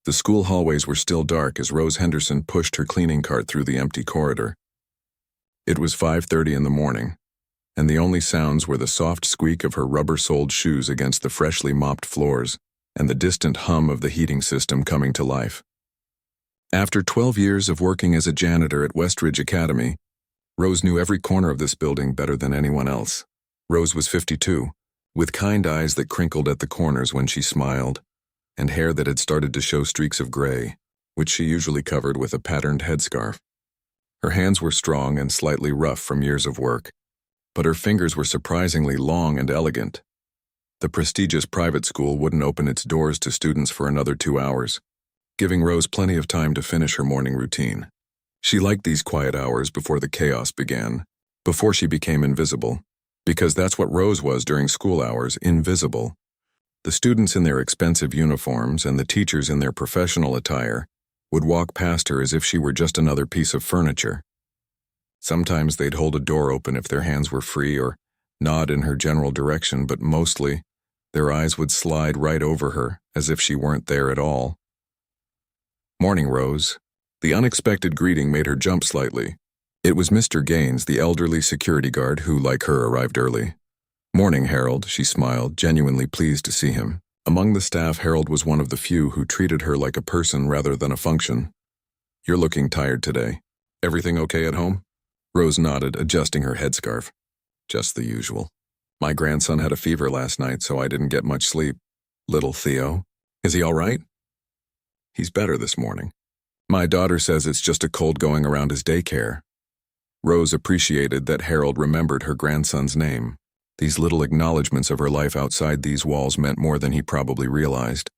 The school hallways were still dark as Rose Henderson pushed her cleaning cart through the empty corridor. It was 5:30 in the morning, and the only sounds were the soft squeak of her rubber-soled shoes against the freshly mopped floors and the distant hum of the heating system coming to life. After 12 years of working as a janitor at Westridge Academy, Rose knew every corner of this building better than anyone else. Rose was 52, with kind eyes that crinkled at the corners when she smiled, and hair that had started to show streaks of gray, which she usually covered with a patterned headscarf. Her hands were strong and slightly rough from years of work, but her fingers were surprisingly long and elegant. The prestigious private school wouldn't open its doors to students for another 2 hours, giving Rose plenty of time to finish her morning routine. She liked these quiet hours before the chaos began, before she became invisible, because that's what Rose was during school hours, invisible. The students in their expensive uniforms and the teachers in their professional attire would walk past her as if she were just another piece of furniture. Sometimes they'd hold a door open if their hands were free or nod in her general direction, but mostly, their eyes would slide right over her as if she weren't there at all. "Morning, Rose." The unexpected greeting made her jump slightly. It was Mr. Gaines, the elderly security guard who, like her, arrived early. "Morning, Harold," she smiled, genuinely pleased to see him. Among the staff, Harold was one of the few who treated her like a person rather than a function. "You're looking tired today. Everything okay at home?" Rose nodded, adjusting her headscarf. "Just the usual. My grandson had a fever last night, so I didn't get much sleep. Little Theo. Is he all right?" "He's better this morning. My daughter says it's just a cold going around his daycare." Rose appreciated that Harold remembered her grandson's name. These little acknowledgments of her life outside these walls meant more than he probably realized.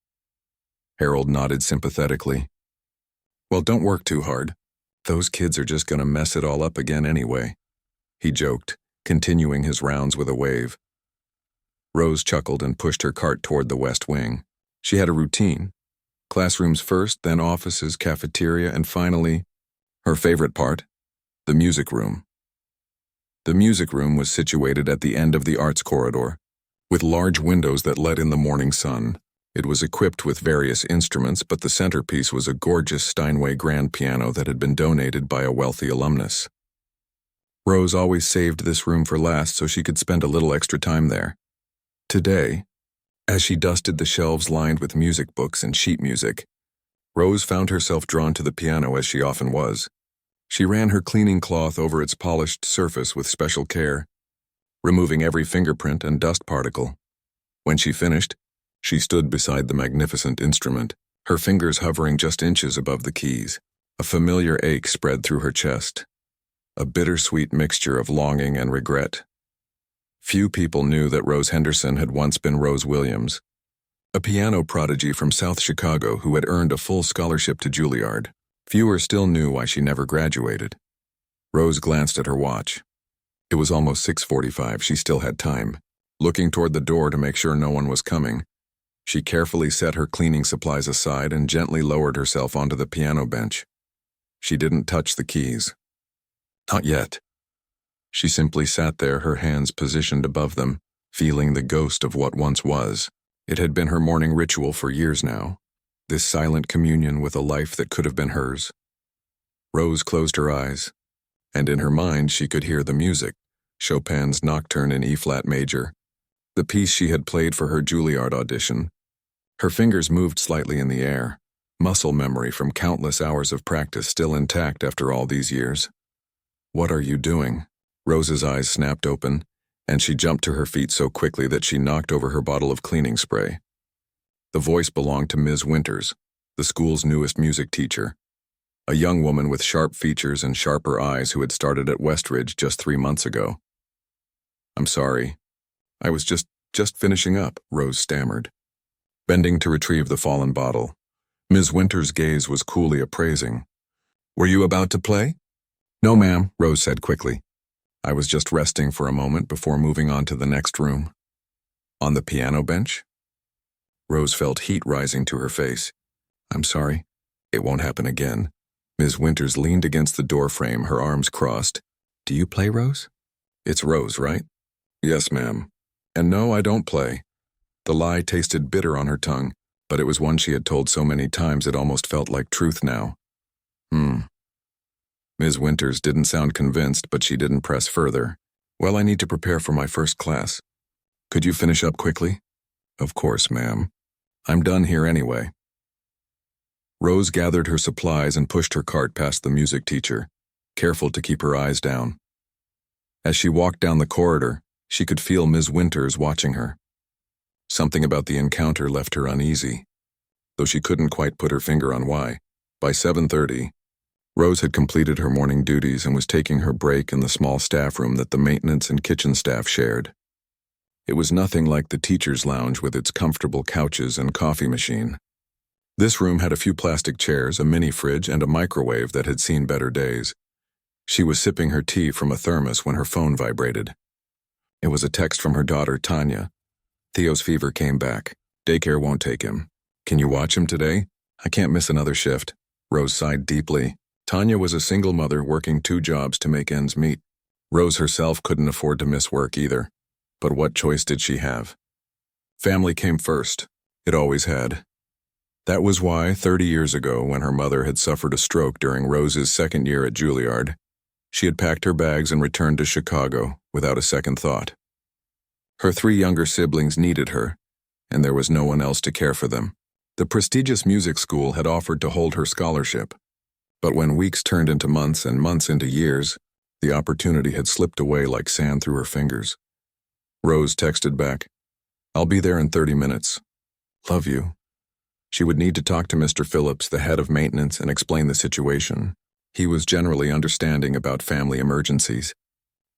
Harold nodded sympathetically. "Well, don't work too hard. Those kids are just gonna mess it all up again anyway," he joked, continuing his rounds with a wave. Rose chuckled and pushed her cart toward the west wing. She had a routine. Classrooms first, then offices, cafeteria, and finally, her favorite part, the music room. The music room was situated at the end of the arts corridor, with large windows that let in the morning sun. It was equipped with various instruments, but the centerpiece was a gorgeous Steinway grand piano that had been donated by a wealthy alumnus. Rose always saved this room for last so she could spend a little extra time there. Today, as she dusted the shelves lined with music books and sheet music, Rose found herself drawn to the piano as she often was. She ran her cleaning cloth over its polished surface with special care, removing every fingerprint and dust particle. When she finished, she stood beside the magnificent instrument, her fingers hovering just inches above the keys. A familiar ache spread through her chest, a bittersweet mixture of longing and regret. Few people knew that Rose Henderson had once been Rose Williams, a piano prodigy from South Chicago who had earned a full scholarship to Juilliard. Fewer still knew why she never graduated. Rose glanced at her watch. It was almost 6:45. She still had time. Looking toward the door to make sure no one was coming, she carefully set her cleaning supplies aside and gently lowered herself onto the piano bench. She didn't touch the keys. Not yet. She simply sat there, her hands positioned above them, feeling the ghost of what once was. It had been her morning ritual for years now, this silent communion with a life that could have been hers. Rose closed her eyes, and in her mind she could hear the music, Chopin's Nocturne in E-flat major, the piece she had played for her Juilliard audition. Her fingers moved slightly in the air, muscle memory from countless hours of practice still intact after all these years. "What are you doing?" Rose's eyes snapped open, and she jumped to her feet so quickly that she knocked over her bottle of cleaning spray. The voice belonged to Ms. Winters, the school's newest music teacher, a young woman with sharp features and sharper eyes who had started at Westridge just 3 months ago. "I'm sorry. I was just finishing up," Rose stammered, bending to retrieve the fallen bottle. Ms. Winters' gaze was coolly appraising. "Were you about to play?" "No, ma'am," Rose said quickly. "I was just resting for a moment before moving on to the next room." "On the piano bench?" Rose felt heat rising to her face. "I'm sorry. It won't happen again." Ms. Winters leaned against the doorframe, her arms crossed. "Do you play, Rose?" "It's Rose, right?" "Yes, ma'am. And no, I don't play." The lie tasted bitter on her tongue, but it was one she had told so many times it almost felt like truth now. Ms. Winters didn't sound convinced, but she didn't press further. Well, I need to prepare for my first class. Could you finish up quickly? Of course, ma'am. I'm done here anyway. Rose gathered her supplies and pushed her cart past the music teacher, careful to keep her eyes down. As she walked down the corridor, she could feel Ms. Winters watching her. Something about the encounter left her uneasy, though she couldn't quite put her finger on why. By 7:30, Rose had completed her morning duties and was taking her break in the small staff room that the maintenance and kitchen staff shared. It was nothing like the teacher's lounge with its comfortable couches and coffee machine. This room had a few plastic chairs, a mini fridge, and a microwave that had seen better days. She was sipping her tea from a thermos when her phone vibrated. It was a text from her daughter, Tanya. Theo's fever came back. Daycare won't take him. Can you watch him today? I can't miss another shift. Rose sighed deeply. Tanya was a single mother working 2 jobs to make ends meet. Rose herself couldn't afford to miss work either. But what choice did she have? Family came first. It always had. That was why, 30 years ago, when her mother had suffered a stroke during Rose's second year at Juilliard, she had packed her bags and returned to Chicago without a second thought. Her 3 younger siblings needed her, and there was no one else to care for them. The prestigious music school had offered to hold her scholarship, but when weeks turned into months and months into years, the opportunity had slipped away like sand through her fingers. Rose texted back, "I'll be there in 30 minutes. Love you." She would need to talk to Mr. Phillips, the head of maintenance, and explain the situation. He was generally understanding about family emergencies.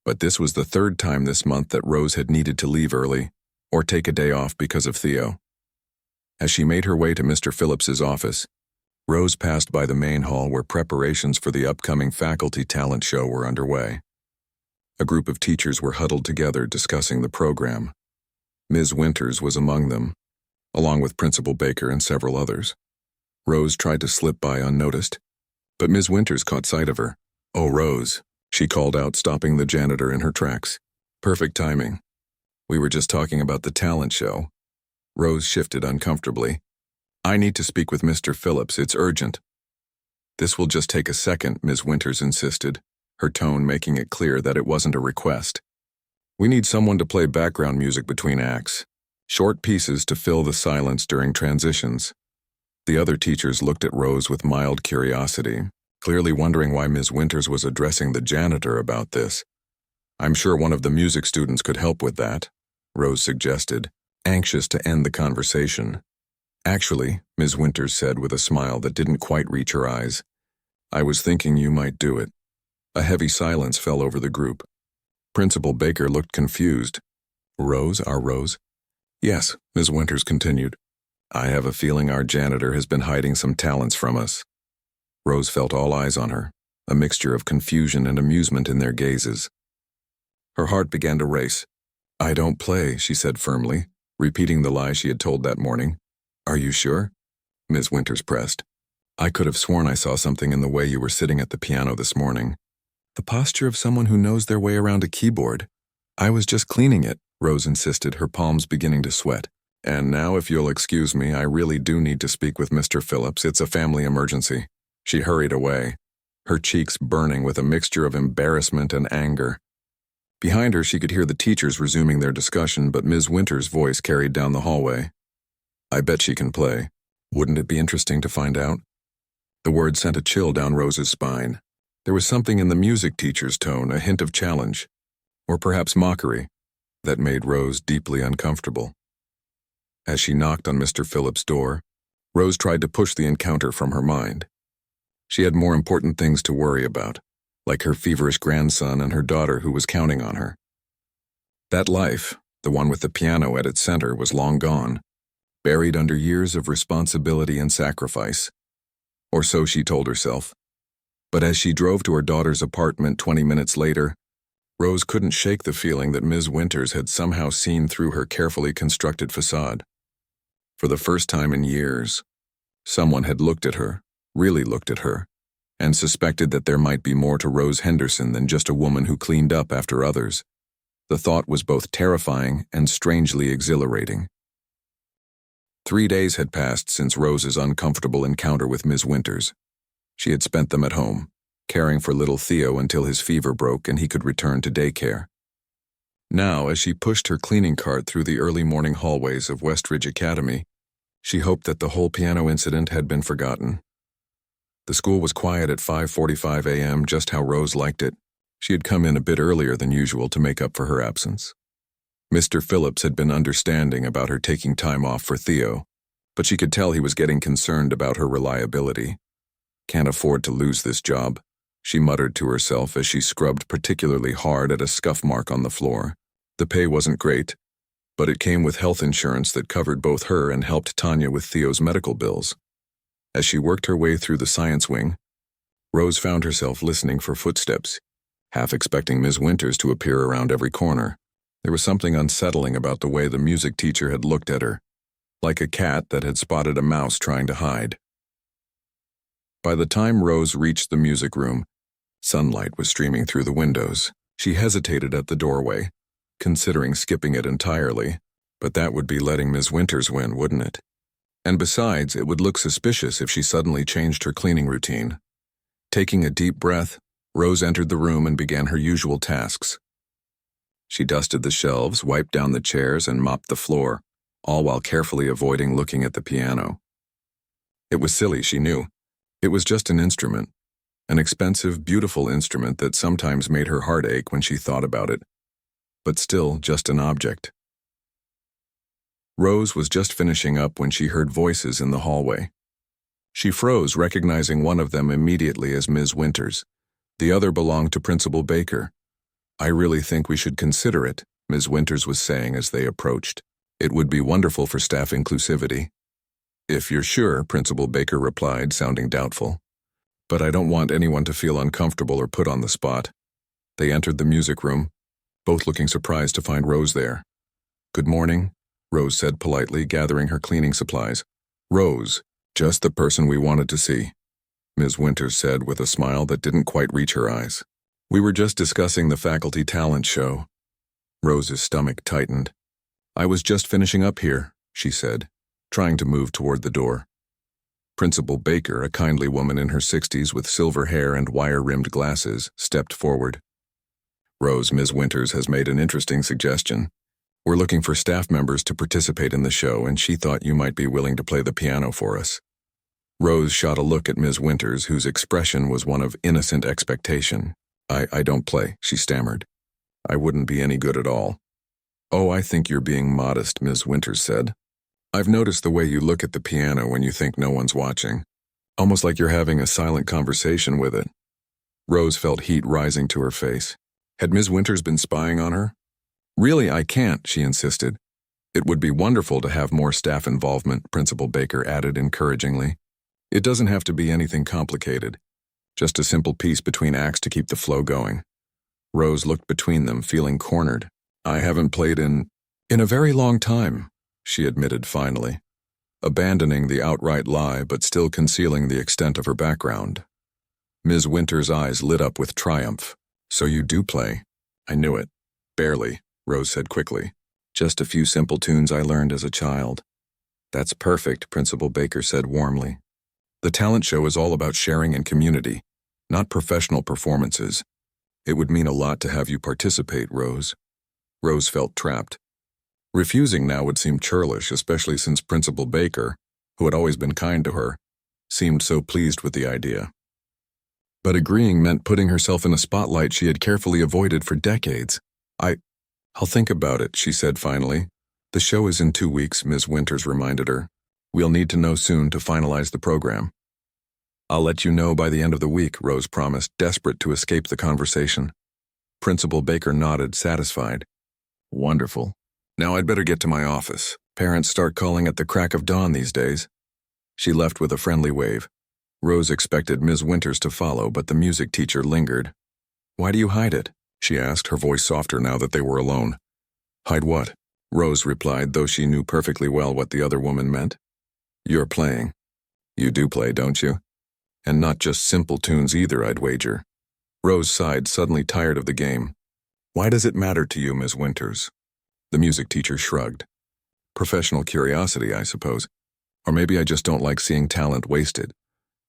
But this was the 3rd time this month that Rose had needed to leave early or take a day off because of Theo. As she made her way to Mr. Phillips's office, Rose passed by the main hall where preparations for the upcoming faculty talent show were underway. A group of teachers were huddled together discussing the program. Ms. Winters was among them, along with Principal Baker and several others. Rose tried to slip by unnoticed, but Ms. Winters caught sight of her. "Oh, Rose," she called out, stopping the janitor in her tracks. "Perfect timing. We were just talking about the talent show." Rose shifted uncomfortably. "I need to speak with Mr. Phillips. It's urgent." "This will just take a second," Ms. Winters insisted, her tone making it clear that it wasn't a request. "We need someone to play background music between acts, short pieces to fill the silence during transitions." The other teachers looked at Rose with mild curiosity, clearly wondering why Ms. Winters was addressing the janitor about this. "I'm sure one of the music students could help with that," Rose suggested, anxious to end the conversation. "Actually," Ms. Winters said with a smile that didn't quite reach her eyes, "I was thinking you might do it." A heavy silence fell over the group. Principal Baker looked confused. "Rose, our Rose?" "Yes," Ms. Winters continued. "I have a feeling our janitor has been hiding some talents from us." Rose felt all eyes on her, a mixture of confusion and amusement in their gazes. Her heart began to race. "I don't play," she said firmly, repeating the lie she had told that morning. "Are you sure?" Ms. Winters pressed. "I could have sworn I saw something in the way you were sitting at the piano this morning. The posture of someone who knows their way around a keyboard." "I was just cleaning it," Rose insisted, her palms beginning to sweat. "And now, if you'll excuse me, I really do need to speak with Mr. Phillips. It's a family emergency." She hurried away, her cheeks burning with a mixture of embarrassment and anger. Behind her, she could hear the teachers resuming their discussion, but Ms. Winters' voice carried down the hallway. "I bet she can play. Wouldn't it be interesting to find out?" The word sent a chill down Rose's spine. There was something in the music teacher's tone, a hint of challenge, or perhaps mockery, that made Rose deeply uncomfortable. As she knocked on Mr. Phillips' door, Rose tried to push the encounter from her mind. She had more important things to worry about, like her feverish grandson and her daughter who was counting on her. That life, the one with the piano at its center, was long gone, buried under years of responsibility and sacrifice. Or so she told herself. But as she drove to her daughter's apartment 20 minutes later, Rose couldn't shake the feeling that Ms. Winters had somehow seen through her carefully constructed facade. For the first time in years, someone had looked at her, really looked at her, and suspected that there might be more to Rose Henderson than just a woman who cleaned up after others. The thought was both terrifying and strangely exhilarating. 3 days had passed since Rose's uncomfortable encounter with Ms. Winters. She had spent them at home, caring for little Theo until his fever broke and he could return to daycare. Now, as she pushed her cleaning cart through the early morning hallways of Westridge Academy, she hoped that the whole piano incident had been forgotten. The school was quiet at 5:45 a.m., just how Rose liked it. She had come in a bit earlier than usual to make up for her absence. Mr. Phillips had been understanding about her taking time off for Theo, but she could tell he was getting concerned about her reliability. "Can't afford to lose this job," she muttered to herself as she scrubbed particularly hard at a scuff mark on the floor. The pay wasn't great, but it came with health insurance that covered both her and helped Tanya with Theo's medical bills. As she worked her way through the science wing, Rose found herself listening for footsteps, half expecting Ms. Winters to appear around every corner. There was something unsettling about the way the music teacher had looked at her, like a cat that had spotted a mouse trying to hide. By the time Rose reached the music room, sunlight was streaming through the windows. She hesitated at the doorway, considering skipping it entirely, but that would be letting Ms. Winters win, wouldn't it? And besides, it would look suspicious if she suddenly changed her cleaning routine. Taking a deep breath, Rose entered the room and began her usual tasks. She dusted the shelves, wiped down the chairs, and mopped the floor, all while carefully avoiding looking at the piano. It was silly, she knew. It was just an instrument, an expensive, beautiful instrument that sometimes made her heart ache when she thought about it, but still just an object. Rose was just finishing up when she heard voices in the hallway. She froze, recognizing one of them immediately as Ms. Winters. The other belonged to Principal Baker. "I really think we should consider it," Ms. Winters was saying as they approached. "It would be wonderful for staff inclusivity." "If you're sure," Principal Baker replied, sounding doubtful. "But I don't want anyone to feel uncomfortable or put on the spot." They entered the music room, both looking surprised to find Rose there. "Good morning," Rose said politely, gathering her cleaning supplies. "Rose, just the person we wanted to see," Ms. Winters said with a smile that didn't quite reach her eyes. "We were just discussing the faculty talent show." Rose's stomach tightened. "I was just finishing up here," she said, trying to move toward the door. Principal Baker, a kindly woman in her 60s with silver hair and wire-rimmed glasses, stepped forward. "Rose, Ms. Winters has made an interesting suggestion. We're looking for staff members to participate in the show, and she thought you might be willing to play the piano for us." Rose shot a look at Ms. Winters, whose expression was one of innocent expectation. I don't play," she stammered. "I wouldn't be any good at all." "Oh, I think you're being modest," Ms. Winters said. "I've noticed the way you look at the piano when you think no one's watching. Almost like you're having a silent conversation with it." Rose felt heat rising to her face. Had Ms. Winters been spying on her? "Really, I can't," she insisted. "It would be wonderful to have more staff involvement," Principal Baker added encouragingly. "It doesn't have to be anything complicated. Just a simple piece between acts to keep the flow going." Rose looked between them, feeling cornered. "I haven't played in a very long time," she admitted finally, abandoning the outright lie but still concealing the extent of her background. Ms. Winters' eyes lit up with triumph. "So you do play?" "I knew it. Barely," Rose said quickly. "Just a few simple tunes I learned as a child." "That's perfect," Principal Baker said warmly. "The talent show is all about sharing and community, not professional performances. It would mean a lot to have you participate, Rose." Rose felt trapped. Refusing now would seem churlish, especially since Principal Baker, who had always been kind to her, seemed so pleased with the idea. But agreeing meant putting herself in a spotlight she had carefully avoided for decades. I'll think about it," she said finally. "The show is in 2 weeks," Ms. Winters reminded her. "We'll need to know soon to finalize the program." "I'll let you know by the end of the week," Rose promised, desperate to escape the conversation. Principal Baker nodded, satisfied. "Wonderful. Now I'd better get to my office. Parents start calling at the crack of dawn these days." She left with a friendly wave. Rose expected Ms. Winters to follow, but the music teacher lingered. "Why do you hide it?" she asked, her voice softer now that they were alone. "Hide what?" Rose replied, though she knew perfectly well what the other woman meant. "You're playing. You do play, don't you? And not just simple tunes either, I'd wager." Rose sighed, suddenly tired of the game. "Why does it matter to you, Ms. Winters?" The music teacher shrugged. "Professional curiosity, I suppose. Or maybe I just don't like seeing talent wasted.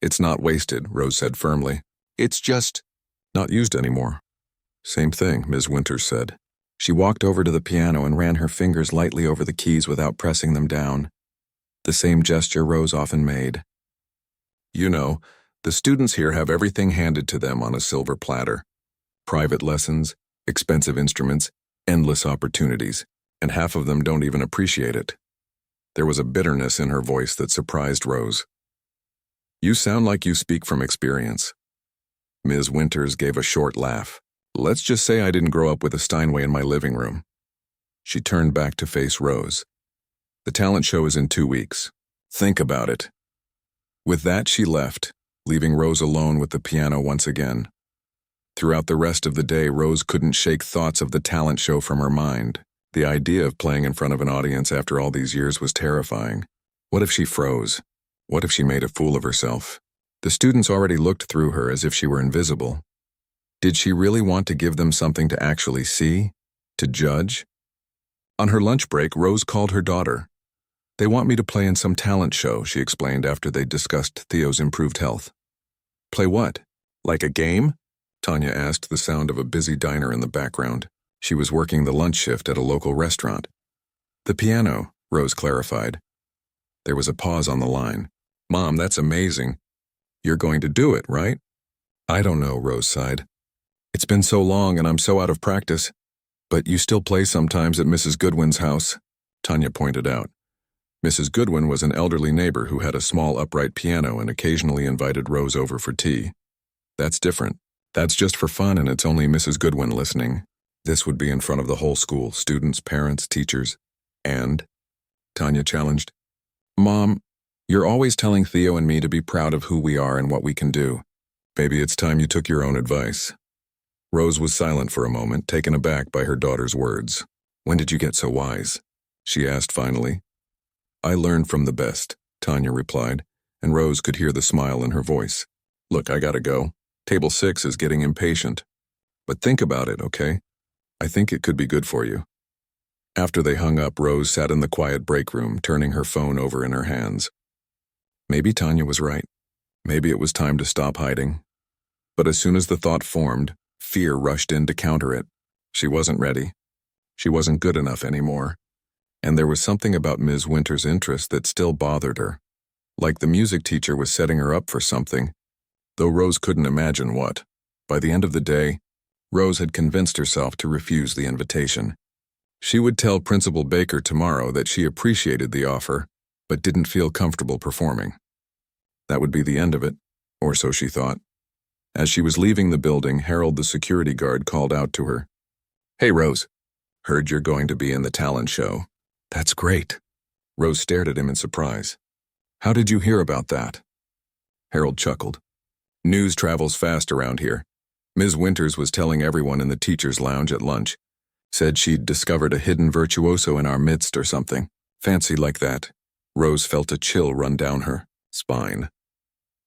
It's not wasted, Rose said firmly. It's just not used anymore. Same thing, Ms. Winters said. She walked over to the piano and ran her fingers lightly over the keys without pressing them down. The same gesture Rose often made. You know, the students here have everything handed to them on a silver platter. Private lessons, expensive instruments, endless opportunities, and half of them don't even appreciate it. There was a bitterness in her voice that surprised Rose. You sound like you speak from experience. Ms. Winters gave a short laugh. Let's just say I didn't grow up with a Steinway in my living room. She turned back to face Rose. The talent show is in 2 weeks. Think about it. With that, she left, leaving Rose alone with the piano once again. Throughout the rest of the day, Rose couldn't shake thoughts of the talent show from her mind. The idea of playing in front of an audience after all these years was terrifying. What if she froze? What if she made a fool of herself? The students already looked through her as if she were invisible. Did she really want to give them something to actually see? To judge? On her lunch break, Rose called her daughter. They want me to play in some talent show, she explained after they discussed Theo's improved health. Play what? Like a game? Tanya asked, the sound of a busy diner in the background. She was working the lunch shift at a local restaurant. The piano, Rose clarified. There was a pause on the line. Mom, that's amazing. You're going to do it, right? I don't know, Rose sighed. It's been so long and I'm so out of practice. But you still play sometimes at Mrs. Goodwin's house, Tanya pointed out. Mrs. Goodwin was an elderly neighbor who had a small upright piano and occasionally invited Rose over for tea. That's different. That's just for fun and it's only Mrs. Goodwin listening. This would be in front of the whole school, students, parents, teachers. And? Tanya challenged. Mom, you're always telling Theo and me to be proud of who we are and what we can do. Maybe it's time you took your own advice. Rose was silent for a moment, taken aback by her daughter's words. When did you get so wise? She asked finally. I learned from the best, Tanya replied, and Rose could hear the smile in her voice. Look, I gotta go. Table 6 is getting impatient. But think about it, okay? I think it could be good for you. After they hung up, Rose sat in the quiet break room, turning her phone over in her hands. Maybe Tanya was right. Maybe it was time to stop hiding. But as soon as the thought formed, fear rushed in to counter it. She wasn't ready. She wasn't good enough anymore. And there was something about Ms. Winters' interest that still bothered her. Like the music teacher was setting her up for something, though Rose couldn't imagine what. By the end of the day, Rose had convinced herself to refuse the invitation. She would tell Principal Baker tomorrow that she appreciated the offer, but didn't feel comfortable performing. That would be the end of it, or so she thought. As she was leaving the building, Harold the security guard called out to her. Hey, Rose. Heard you're going to be in the talent show. That's great. Rose stared at him in surprise. How did you hear about that? Harold chuckled. News travels fast around here. Ms. Winters was telling everyone in the teacher's lounge at lunch. Said she'd discovered a hidden virtuoso in our midst or something. Fancy like that. Rose felt a chill run down her spine.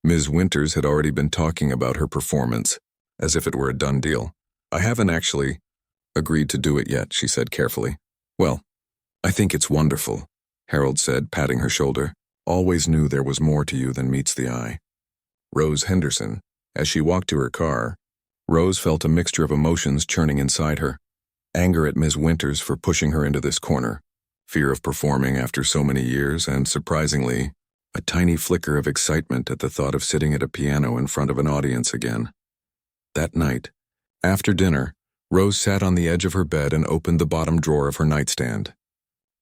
Ms. Winters had already been talking about her performance, as if it were a done deal. I haven't actually agreed to do it yet, she said carefully. Well, I think it's wonderful, Harold said, patting her shoulder. Always knew there was more to you than meets the eye. Rose Henderson, as she walked to her car, Rose felt a mixture of emotions churning inside her. Anger at Ms. Winters for pushing her into this corner, fear of performing after so many years, and surprisingly, a tiny flicker of excitement at the thought of sitting at a piano in front of an audience again. That night, after dinner, Rose sat on the edge of her bed and opened the bottom drawer of her nightstand.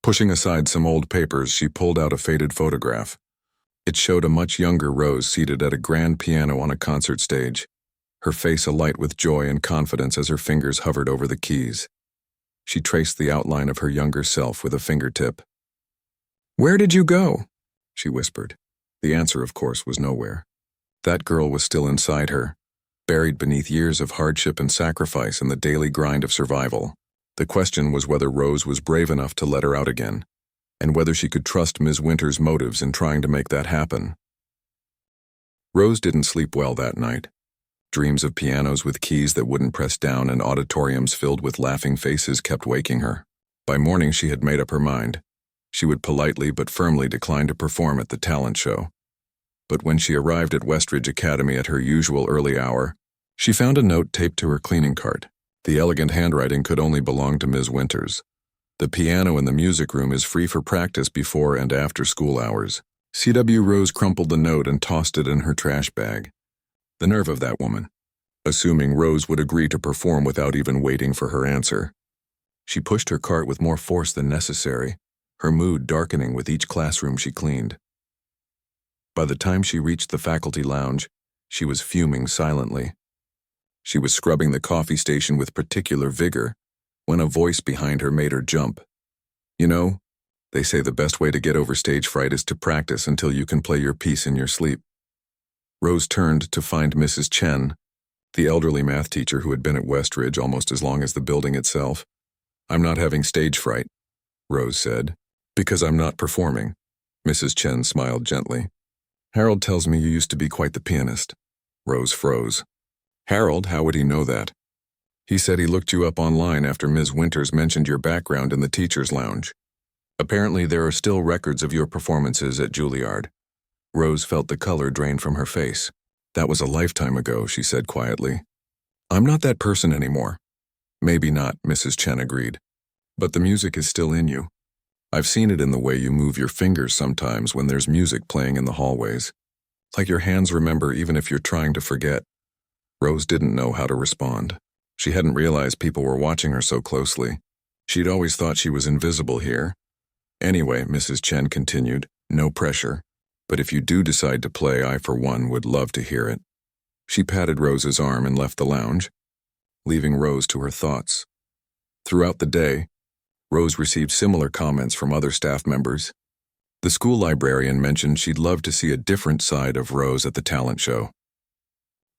Pushing aside some old papers, she pulled out a faded photograph. It showed a much younger Rose seated at a grand piano on a concert stage, her face alight with joy and confidence as her fingers hovered over the keys. She traced the outline of her younger self with a fingertip. Where did you go? She whispered. The answer, of course, was nowhere. That girl was still inside her, buried beneath years of hardship and sacrifice in the daily grind of survival. The question was whether Rose was brave enough to let her out again, and whether she could trust Ms. Winters' motives in trying to make that happen. Rose didn't sleep well that night. Dreams of pianos with keys that wouldn't press down and auditoriums filled with laughing faces kept waking her. By morning, she had made up her mind. She would politely but firmly decline to perform at the talent show. But when she arrived at Westridge Academy at her usual early hour, she found a note taped to her cleaning cart. The elegant handwriting could only belong to Ms. Winters. The piano in the music room is free for practice before and after school hours. C.W. Rose crumpled the note and tossed it in her trash bag. The nerve of that woman. Assuming Rose would agree to perform without even waiting for her answer. She pushed her cart with more force than necessary, her mood darkening with each classroom she cleaned. By the time she reached the faculty lounge, she was fuming silently. She was scrubbing the coffee station with particular vigor when a voice behind her made her jump. You know, they say the best way to get over stage fright is to practice until you can play your piece in your sleep. Rose turned to find Mrs. Chen, the elderly math teacher who had been at Westridge almost as long as the building itself. "I'm not having stage fright," Rose said. "Because I'm not performing." Mrs. Chen smiled gently. "Harold tells me you used to be quite the pianist." Rose froze. "Harold? How would he know that?" "He said he looked you up online after Ms. Winters mentioned your background in the teacher's lounge. Apparently there are still records of your performances at Juilliard." Rose felt the color drain from her face. "That was a lifetime ago," she said quietly. "I'm not that person anymore." "Maybe not," Mrs. Chen agreed. "But the music is still in you. I've seen it in the way you move your fingers sometimes when there's music playing in the hallways. Like your hands remember even if you're trying to forget." Rose didn't know how to respond. She hadn't realized people were watching her so closely. She'd always thought she was invisible here. "Anyway," Mrs. Chen continued, "no pressure. But if you do decide to play, I, for one, would love to hear it." She patted Rose's arm and left the lounge, leaving Rose to her thoughts. Throughout the day, Rose received similar comments from other staff members. The school librarian mentioned she'd love to see a different side of Rose at the talent show.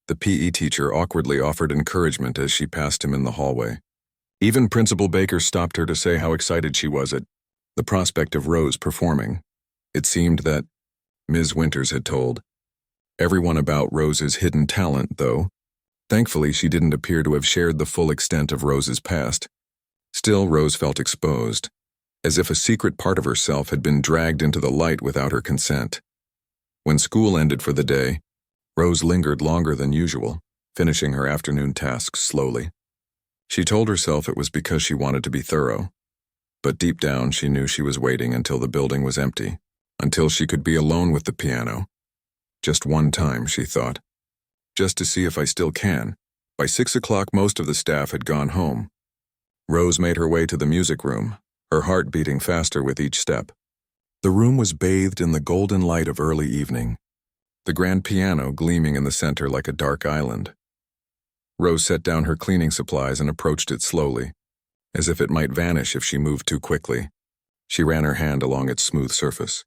The PE teacher awkwardly offered encouragement as she passed him in the hallway. Even Principal Baker stopped her to say how excited she was at the prospect of Rose performing. It seemed that Ms. Winters had told everyone about Rose's hidden talent, though. Thankfully, she didn't appear to have shared the full extent of Rose's past. Still, Rose felt exposed, as if a secret part of herself had been dragged into the light without her consent. When school ended for the day, Rose lingered longer than usual, finishing her afternoon tasks slowly. She told herself it was because she wanted to be thorough, but deep down she knew she was waiting until the building was empty, until she could be alone with the piano. Just one time, she thought. Just to see if I still can. By 6 o'clock, most of the staff had gone home. Rose made her way to the music room, her heart beating faster with each step. The room was bathed in the golden light of early evening, the grand piano gleaming in the center like a dark island. Rose set down her cleaning supplies and approached it slowly, as if it might vanish if she moved too quickly. She ran her hand along its smooth surface,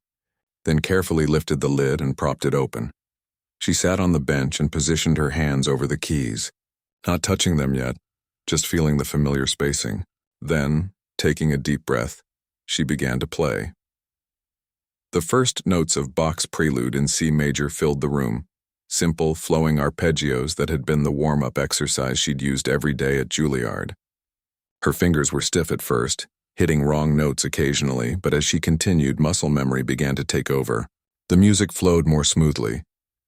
then carefully lifted the lid and propped it open. She sat on the bench and positioned her hands over the keys, not touching them yet, just feeling the familiar spacing. Then, taking a deep breath, she began to play. The first notes of Bach's Prelude in C major filled the room, simple, flowing arpeggios that had been the warm-up exercise she'd used every day at Juilliard. Her fingers were stiff at first, hitting wrong notes occasionally, but as she continued, muscle memory began to take over. The music flowed more smoothly,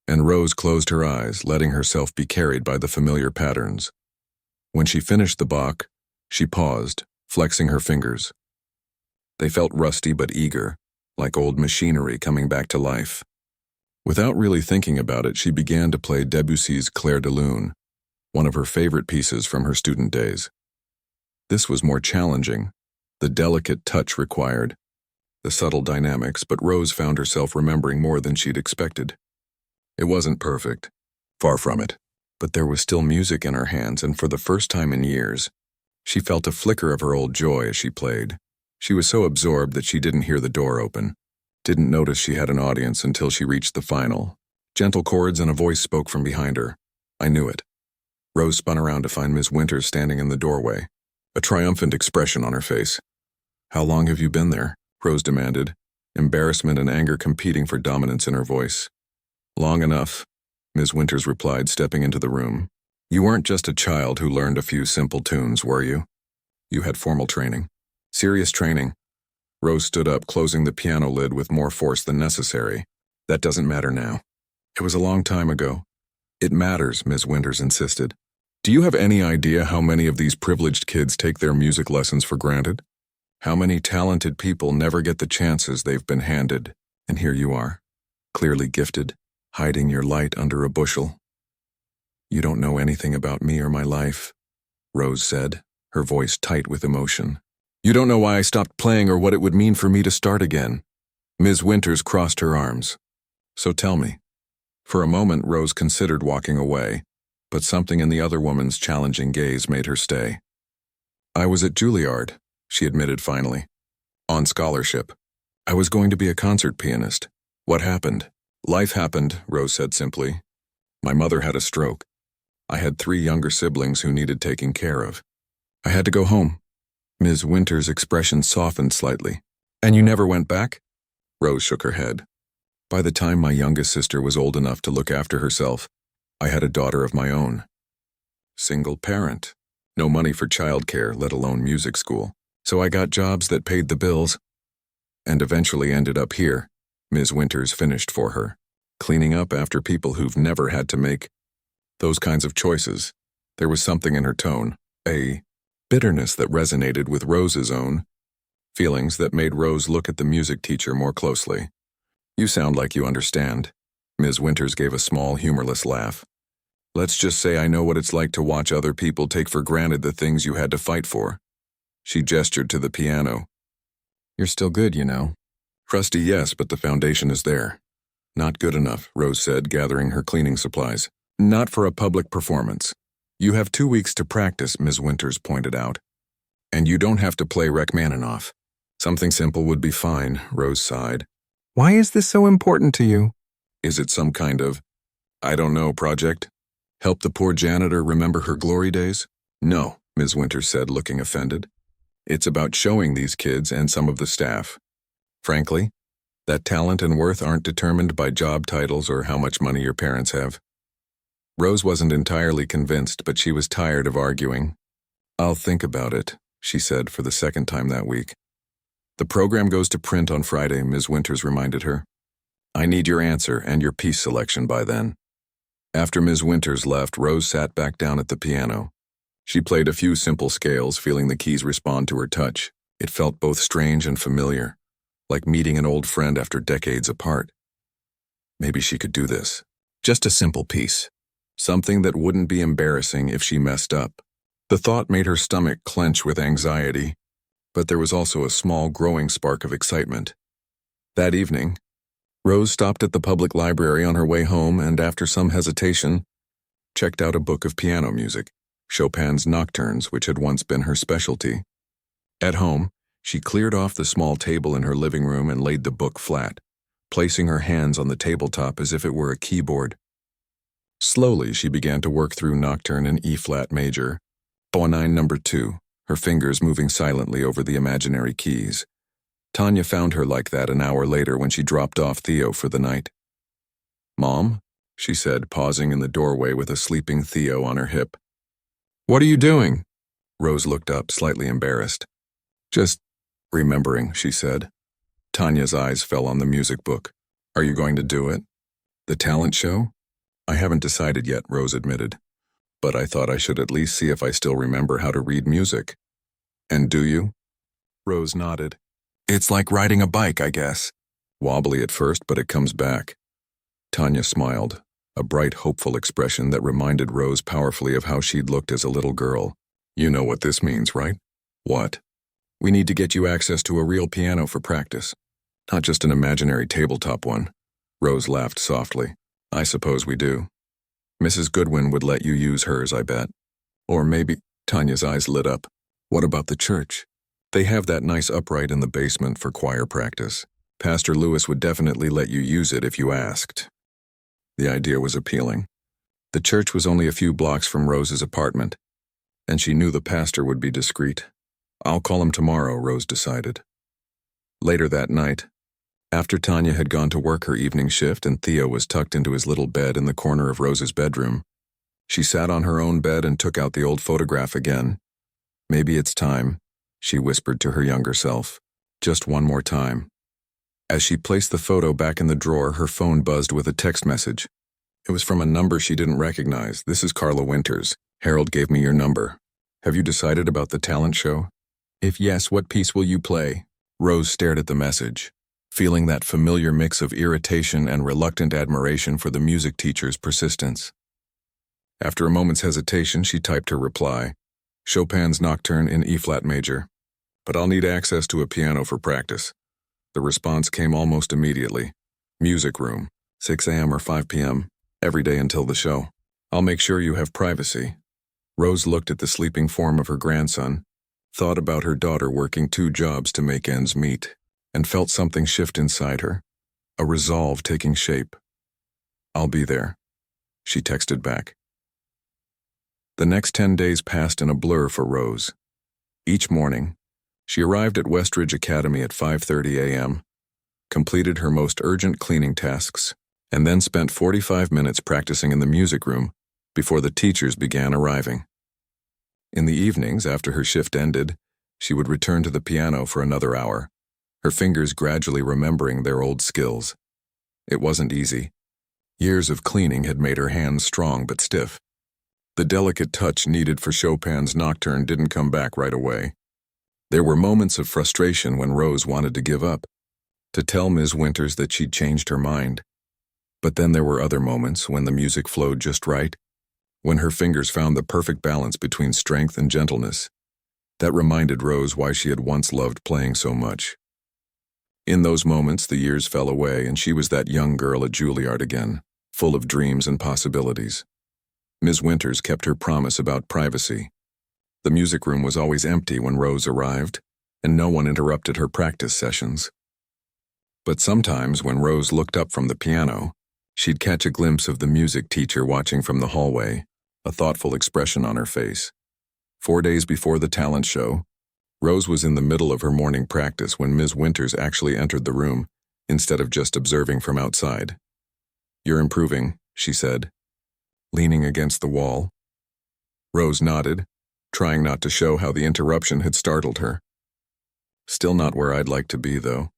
and Rose closed her eyes, letting herself be carried by the familiar patterns. When she finished the Bach, she paused, flexing her fingers. They felt rusty but eager, like old machinery coming back to life. Without really thinking about it, she began to play Debussy's Clair de Lune, one of her favorite pieces from her student days. This was more challenging, the delicate touch required, the subtle dynamics, but Rose found herself remembering more than she'd expected. It wasn't perfect, far from it, but there was still music in her hands, and for the first time in years, she felt a flicker of her old joy as she played. She was so absorbed that she didn't hear the door open, didn't notice she had an audience until she reached the final. Gentle chords and a voice spoke from behind her. I knew it. Rose spun around to find Miss Winters standing in the doorway, a triumphant expression on her face. How long have you been there? Rose demanded, embarrassment and anger competing for dominance in her voice. Long enough, Ms. Winters replied, stepping into the room. You weren't just a child who learned a few simple tunes, were you? You had formal training. Serious training. Rose stood up, closing the piano lid with more force than necessary. That doesn't matter now. It was a long time ago. It matters, Ms. Winters insisted. Do you have any idea how many of these privileged kids take their music lessons for granted? How many talented people never get the chances they've been handed, and here you are, clearly gifted, hiding your light under a bushel. You don't know anything about me or my life, Rose said, her voice tight with emotion. You don't know why I stopped playing or what it would mean for me to start again. Ms. Winters crossed her arms. So tell me. For a moment, Rose considered walking away, but something in the other woman's challenging gaze made her stay. I was at Juilliard, she admitted finally. On scholarship. I was going to be a concert pianist. What happened? Life happened, Rose said simply. My mother had a stroke. I had 3 younger siblings who needed taking care of. I had to go home. Ms. Winters' expression softened slightly. And you never went back? Rose shook her head. By the time my youngest sister was old enough to look after herself, I had a daughter of my own. Single parent. No money for childcare, let alone music school. So I got jobs that paid the bills. And eventually ended up here, Ms. Winters finished for her, cleaning up after people who've never had to make those kinds of choices. There was something in her tone, a bitterness that resonated with Rose's own, feelings that made Rose look at the music teacher more closely. You sound like you understand. Ms. Winters gave a small, humorless laugh. Let's just say I know what it's like to watch other people take for granted the things you had to fight for. She gestured to the piano. You're still good, you know. Crusty, yes, but the foundation is there. Not good enough, Rose said, gathering her cleaning supplies. Not for a public performance. You have 2 weeks to practice, Ms. Winters pointed out. And you don't have to play Rachmaninoff. Something simple would be fine, Rose sighed. Why is this so important to you? Is it some kind of, I don't know, project? Help the poor janitor remember her glory days? No, Ms. Winters said, looking offended. It's about showing these kids and some of the staff. Frankly, that talent and worth aren't determined by job titles or how much money your parents have. Rose wasn't entirely convinced, but she was tired of arguing. I'll think about it, she said for the 2nd time that week. The program goes to print on Friday, Ms. Winters reminded her. I need your answer and your piece selection by then. After Ms. Winters left, Rose sat back down at the piano. She played a few simple scales, feeling the keys respond to her touch. It felt both strange and familiar, like meeting an old friend after decades apart. Maybe she could do this. Just a simple piece. Something that wouldn't be embarrassing if she messed up. The thought made her stomach clench with anxiety, but there was also a small growing spark of excitement. That evening, Rose stopped at the public library on her way home and, after some hesitation, checked out a book of piano music, Chopin's Nocturnes, which had once been her specialty. At home, she cleared off the small table in her living room and laid the book flat, placing her hands on the tabletop as if it were a keyboard. Slowly, she began to work through Nocturne in E-flat major, O9 number 2, her fingers moving silently over the imaginary keys. Tanya found her like that an hour later when she dropped off Theo for the night. Mom, she said, pausing in the doorway with a sleeping Theo on her hip. What are you doing? Rose looked up, slightly embarrassed. Just remembering, she said. Tanya's eyes fell on the music book. Are you going to do it? The talent show? I haven't decided yet, Rose admitted. But I thought I should at least see if I still remember how to read music. And do you? Rose nodded. It's like riding a bike, I guess. Wobbly at first, but it comes back. Tanya smiled, a bright, hopeful expression that reminded Rose powerfully of how she'd looked as a little girl. You know what this means, right? What? We need to get you access to a real piano for practice. Not just an imaginary tabletop one. Rose laughed softly. I suppose we do. Mrs. Goodwin would let you use hers, I bet. Or maybe, Tanya's eyes lit up. What about the church? They have that nice upright in the basement for choir practice. Pastor Lewis would definitely let you use it if you asked. The idea was appealing. The church was only a few blocks from Rose's apartment, and she knew the pastor would be discreet. I'll call him tomorrow, Rose decided. Later that night, after Tanya had gone to work her evening shift and Theo was tucked into his little bed in the corner of Rose's bedroom, she sat on her own bed and took out the old photograph again. Maybe it's time, she whispered to her younger self. Just one more time. As she placed the photo back in the drawer, her phone buzzed with a text message. It was from a number she didn't recognize. "This is Carla Winters. Harold gave me your number. Have you decided about the talent show? If yes, what piece will you play?" Rose stared at the message, feeling that familiar mix of irritation and reluctant admiration for the music teacher's persistence. After a moment's hesitation, she typed her reply, "Chopin's Nocturne in E-flat major, but I'll need access to a piano for practice." The response came almost immediately. "Music room, 6 a.m. or 5 p.m., every day until the show. I'll make sure you have privacy." Rose looked at the sleeping form of her grandson, thought about her daughter working 2 jobs to make ends meet, and felt something shift inside her, a resolve taking shape. "I'll be there," she texted back. The next 10 days passed in a blur for Rose. Each morning, she arrived at Westridge Academy at 5:30 a.m., completed her most urgent cleaning tasks, and then spent 45 minutes practicing in the music room before the teachers began arriving. In the evenings, after her shift ended, she would return to the piano for another hour, her fingers gradually remembering their old skills. It wasn't easy. Years of cleaning had made her hands strong but stiff. The delicate touch needed for Chopin's Nocturne didn't come back right away. There were moments of frustration when Rose wanted to give up, to tell Ms. Winters that she'd changed her mind. But then there were other moments when the music flowed just right, when her fingers found the perfect balance between strength and gentleness. That reminded Rose why she had once loved playing so much. In those moments, the years fell away and she was that young girl at Juilliard again, full of dreams and possibilities. Ms. Winters kept her promise about privacy. The music room was always empty when Rose arrived, and no one interrupted her practice sessions. But sometimes when Rose looked up from the piano, she'd catch a glimpse of the music teacher watching from the hallway, a thoughtful expression on her face. 4 days before the talent show, Rose was in the middle of her morning practice when Ms. Winters actually entered the room, instead of just observing from outside. "You're improving," she said, leaning against the wall. Rose nodded, trying not to show how the interruption had startled her. "Still not where I'd like to be, though."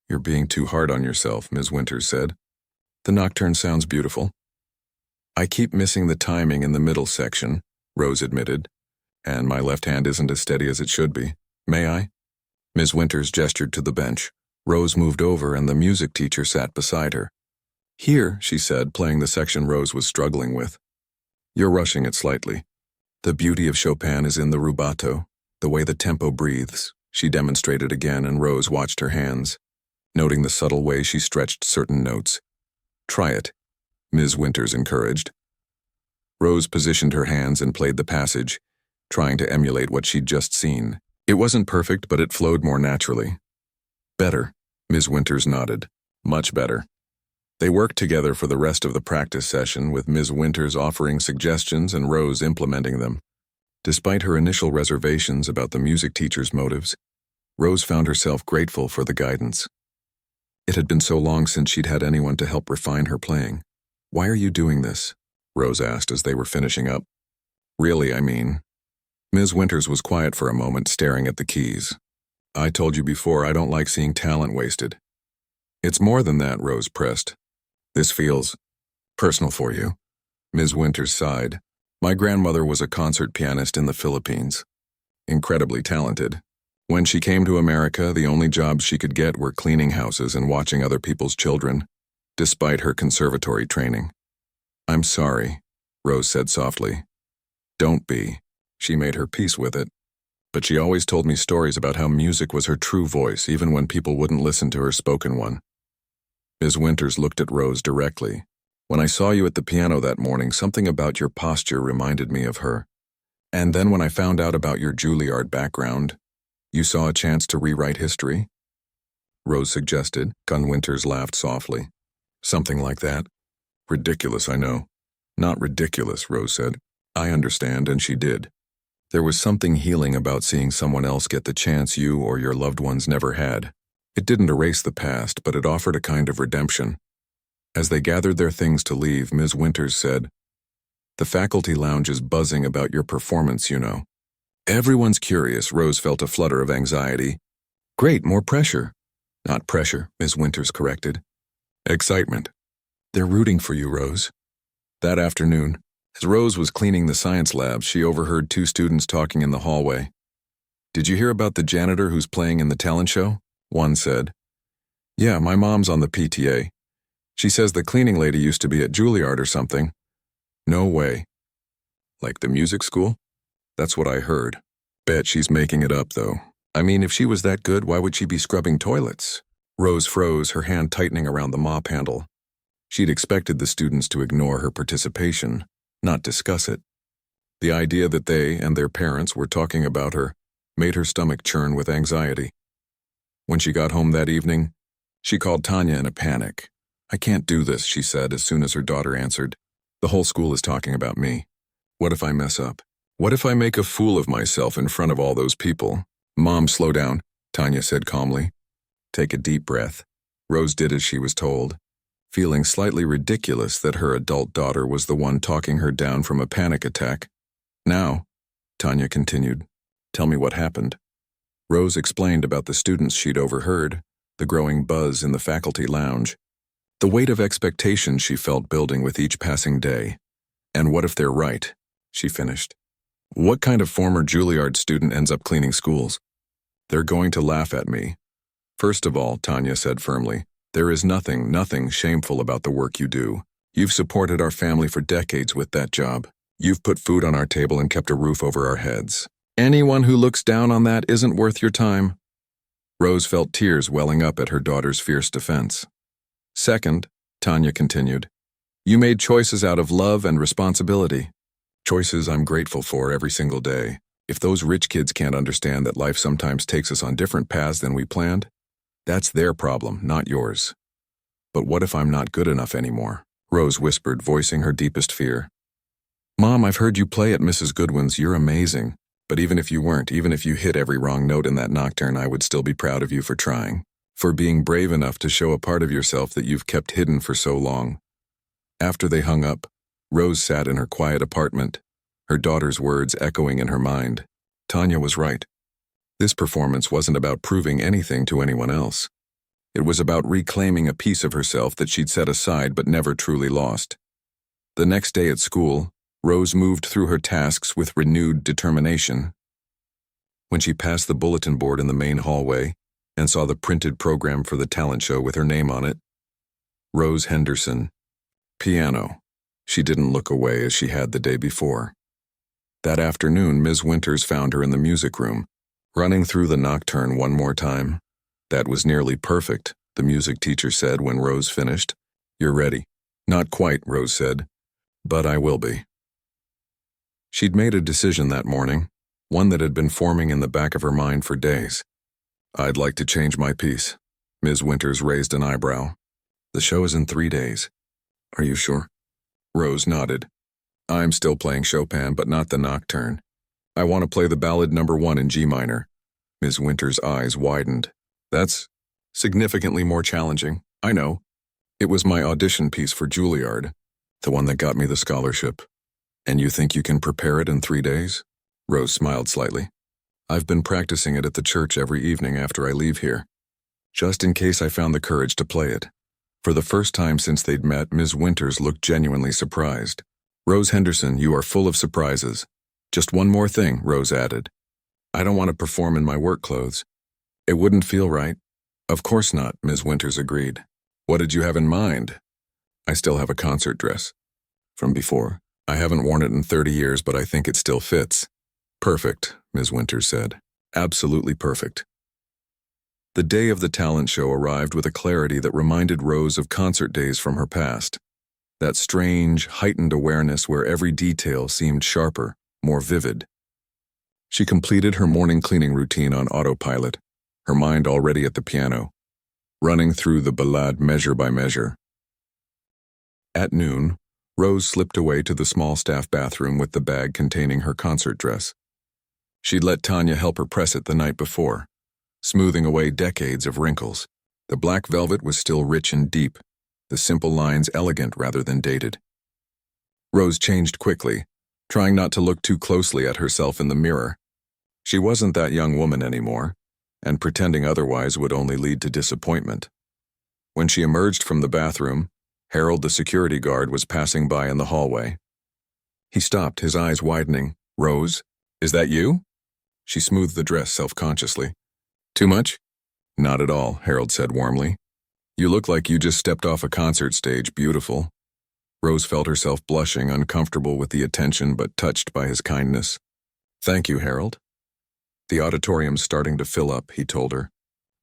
"You're being too hard on yourself," Ms. Winters said. "The Nocturne sounds beautiful." "I keep missing the timing in the middle section," Rose admitted, "and my left hand isn't as steady as it should be. May I?" Ms. Winters gestured to the bench. Rose moved over and the music teacher sat beside her. "Here," she said, playing the section Rose was struggling with. "You're rushing it slightly. The beauty of Chopin is in the rubato, the way the tempo breathes," she demonstrated again, and Rose watched her hands, noting the subtle way she stretched certain notes. "Try it," Ms. Winters encouraged. Rose positioned her hands and played the passage, trying to emulate what she'd just seen. It wasn't perfect, but it flowed more naturally. "Better," Ms. Winters nodded. "Much better." They worked together for the rest of the practice session, with Ms. Winters offering suggestions and Rose implementing them. Despite her initial reservations about the music teacher's motives, Rose found herself grateful for the guidance. It had been so long since she'd had anyone to help refine her playing. "Why are you doing this?" Rose asked as they were finishing up. "Really, I mean." Ms. Winters was quiet for a moment, staring at the keys. "I told you before, I don't like seeing talent wasted." "It's more than that," Rose pressed. "This feels personal for you." Ms. Winters sighed. "My grandmother was a concert pianist in the Philippines. Incredibly talented. When she came to America, the only jobs she could get were cleaning houses and watching other people's children, despite her conservatory training." "I'm sorry," Rose said softly. "Don't be." She made her peace with it. "But she always told me stories about how music was her true voice, even when people wouldn't listen to her spoken one." Ms. Winters looked at Rose directly. "When I saw you at the piano that morning, something about your posture reminded me of her. And then when I found out about your Juilliard background, you saw a chance to rewrite history?" Rose suggested. Winters laughed softly. "Something like that. Ridiculous, I know." "Not ridiculous," Rose said. "I understand," and she did. There was something healing about seeing someone else get the chance you or your loved ones never had. It didn't erase the past, but it offered a kind of redemption. As they gathered their things to leave, Ms. Winters said, "The faculty lounge is buzzing about your performance, you know." "Everyone's curious," Rose felt a flutter of anxiety. Great, more pressure. Not pressure, Ms. Winters corrected. Excitement. They're rooting for you, Rose. That afternoon, as Rose was cleaning the science lab, she overheard two students talking in the hallway. Did you hear about the janitor who's playing in the talent show? One said. Yeah, my mom's on the PTA. She says the cleaning lady used to be at Juilliard or something. No way. Like the music school? That's what I heard. Bet she's making it up, though. I mean, if she was that good, why would she be scrubbing toilets? Rose froze, her hand tightening around the mop handle. She'd expected the students to ignore her participation, not discuss it. The idea that they and their parents were talking about her made her stomach churn with anxiety. When she got home that evening, she called Tanya in a panic. I can't do this, she said as soon as her daughter answered. The whole school is talking about me. What if I mess up? What if I make a fool of myself in front of all those people? Mom, slow down, Tanya said calmly. Take a deep breath. Rose did as she was told, feeling slightly ridiculous that her adult daughter was the one talking her down from a panic attack. Now, Tanya continued, tell me what happened. Rose explained about the students she'd overheard, the growing buzz in the faculty lounge, the weight of expectation she felt building with each passing day. And what if they're right? She finished. What kind of former Juilliard student ends up cleaning schools? They're going to laugh at me. First of all, Tanya said firmly, there is nothing shameful about the work you do. You've supported our family for decades with that job. You've put food on our table and kept a roof over our heads. Anyone who looks down on that isn't worth your time. Rose felt tears welling up at her daughter's fierce defense. Second, Tanya continued, you made choices out of love and responsibility. Choices I'm grateful for every single day. If those rich kids can't understand that life sometimes takes us on different paths than we planned, that's their problem, not yours. But what if I'm not good enough anymore? Rose whispered, voicing her deepest fear. Mom, I've heard you play at Mrs. Goodwin's. You're amazing. But even if you weren't, even if you hit every wrong note in that nocturne, I would still be proud of you for trying, for being brave enough to show a part of yourself that you've kept hidden for so long. After they hung up, Rose sat in her quiet apartment, her daughter's words echoing in her mind. Tanya was right. This performance wasn't about proving anything to anyone else. It was about reclaiming a piece of herself that she'd set aside but never truly lost. The next day at school, Rose moved through her tasks with renewed determination. When she passed the bulletin board in the main hallway and saw the printed program for the talent show with her name on it, Rose Henderson, piano. She didn't look away as she had the day before. That afternoon, Ms. Winters found her in the music room, running through the nocturne one more time. That was nearly perfect, the music teacher said when Rose finished. You're ready. Not quite, Rose said, but I will be. She'd made a decision that morning, one that had been forming in the back of her mind for days. I'd like to change my piece. Ms. Winters raised an eyebrow. The show is in 3 days. Are you sure? Rose nodded. I'm still playing Chopin, but not the nocturne. I want to play the ballad number 1 in G minor. Ms. Winters' eyes widened. That's significantly more challenging. I know. It was my audition piece for Juilliard, the one that got me the scholarship. And you think you can prepare it in 3 days? Rose smiled slightly. I've been practicing it at the church every evening after I leave here, just in case I found the courage to play it. For the first time since they'd met, Ms. Winters looked genuinely surprised. Rose Henderson, you are full of surprises. Just one more thing, Rose added. I don't want to perform in my work clothes. It wouldn't feel right. Of course not, Ms. Winters agreed. What did you have in mind? I still have a concert dress. From before. I haven't worn it in 30 years, but I think it still fits. Perfect, Ms. Winters said. Absolutely perfect. The day of the talent show arrived with a clarity that reminded Rose of concert days from her past. That strange, heightened awareness where every detail seemed sharper, more vivid. She completed her morning cleaning routine on autopilot, her mind already at the piano, running through the ballade measure by measure. At noon, Rose slipped away to the small staff bathroom with the bag containing her concert dress. She'd let Tanya help her press it the night before, smoothing away decades of wrinkles. The black velvet was still rich and deep, the simple lines elegant rather than dated. Rose changed quickly, trying not to look too closely at herself in the mirror. She wasn't that young woman anymore. and pretending otherwise would only lead to disappointment. When she emerged from the bathroom, Harold, the security guard, was passing by in the hallway. He stopped, his eyes widening. "Rose, is that you?" She smoothed the dress self-consciously. "Too much?" "Not at all," Harold said warmly. "You look like you just stepped off a concert stage, beautiful." Rose felt herself blushing, uncomfortable with the attention but touched by his kindness. "Thank you, Harold." "The auditorium's starting to fill up," he told her.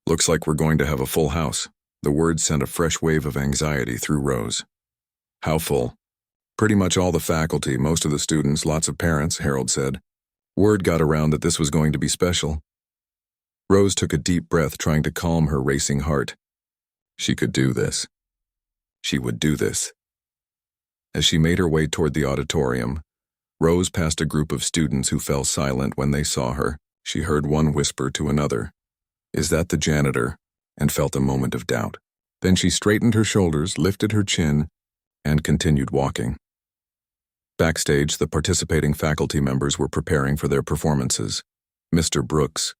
"Looks like we're going to have a full house." The words sent a fresh wave of anxiety through Rose. "How full?" "Pretty much all the faculty, most of the students, lots of parents," Harold said. "Word got around that this was going to be special." Rose took a deep breath, trying to calm her racing heart. She could do this. She would do this. As she made her way toward the auditorium, Rose passed a group of students who fell silent when they saw her. She heard one whisper to another, "Is that the janitor?" and felt a moment of doubt. Then she straightened her shoulders, lifted her chin, and continued walking. Backstage, the participating faculty members were preparing for their performances. Mr. Brooks,